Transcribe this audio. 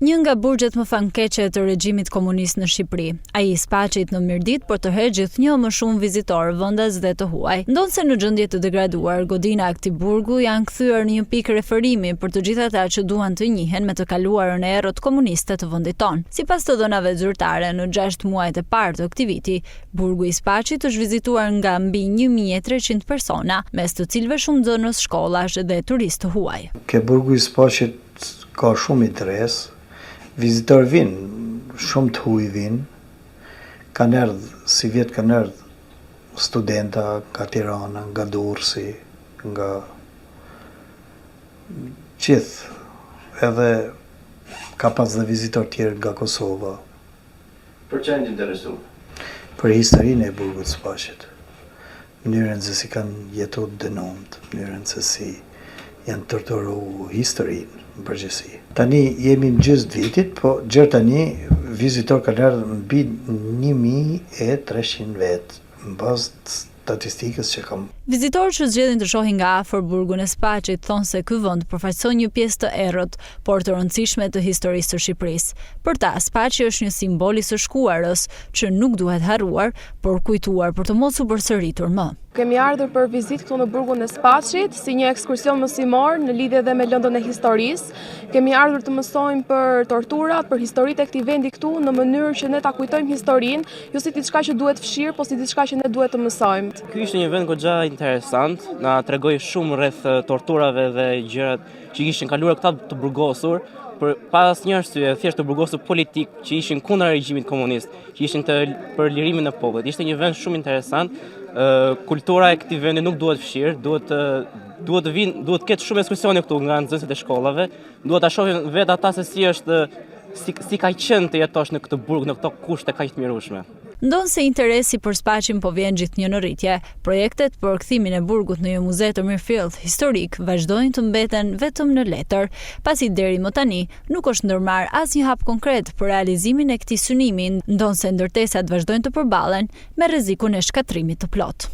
Një nga burgjet më famkeqe të regjimit komunist në Shqipëri, ai i Spaçit në Mirdit për të herë gjithnjë më shumë vizitorë, vendas dhe të huaj. Ndonse në gjendje të degraduar, godina e këtij burgu janë kthyer në një pikë referimi për të gjithë ata që duan të njihen me të kaluarën e errët komuniste të vendit tonë. Sipas të dhënave zyrtare, në 6 muajt e parë të këtij viti, burgu i Spaçit është vizituar nga mbi 1300 persona, mes të cilëve shumë nxënës shkollash dhe turistë të huaj. Ke burgu i Spaçit ka shumë interes. Vizitorë vinë, shumë të huj vinë, kanë erdhë, si vjetë kanë erdhë studenta nga Tirana, nga Durrësi, nga gjithë, edhe ka pas dhe vizitorë tjerë nga Kosova. Për që janë interesu? Për historinë e burgut të Spaçit, mënyrën se si kanë jetu dënumët, mënyrën se si janë torturu historinë. Përgjithësi. Tani jemi në gjysmë të vitit, po gjërë tani vizitor kanë ardhur mbi 1300 vetë, në bazë të statistikës që kam. Vizitorët që zgjedhin të shohin nga afër burgun e Spaçit thonë se ky vend përfaqëson një pjesë të errët, por të rëndësishme të historisë së Shqipërisë. Për ta, Spaçi është një simbol i së shkuarës që nuk duhet harruar, por kujtuar për të mos u përsëritur më. Kemi ardhur për vizitë këtu në burgun e Spaçit, si një ekskursion mësimor në lidhje dhe me lëndën e historisë. Kemi ardhur të mësojmë për torturat, për historitë e këtij vendi këtu në mënyrë që ne ta kujtojmë historinë, jo si diçka që duhet fshirë, po si diçka që ne duhet të mësojmë. Ky ishte një vend goxha interesant, na tregoi shumë rreth torturave dhe gjërat që kishin kaluar këta të burgosur, për pas një arsye thjesht të burgosur politik që ishin kundër regjimit komunist, që ishin për lirimin e popullit. Ishte një vend shumë interesant. Kultura e këtij vendi nuk duhet fshirë, duhet ketë shumë ekskursione këtu nga nxënësit e shkollave, duhet ta shohin vetë ata se si ka qenë të jetosh në këtë burg në këto kushte kaq të mrekullueshme. Ndonse interesi për Spaçin po vjen gjithnjë në rritje, projektet për kthimin e burgut në një muze të mirëfillt historik vazhdojnë të mbeten vetëm në letër, pasi deri më tani nuk është ndërmarr asnjë hap konkret për realizimin e këtij synimi, ndonse ndërtesat vazhdojnë të përballen me rrezikun e shkatrimit të plotë.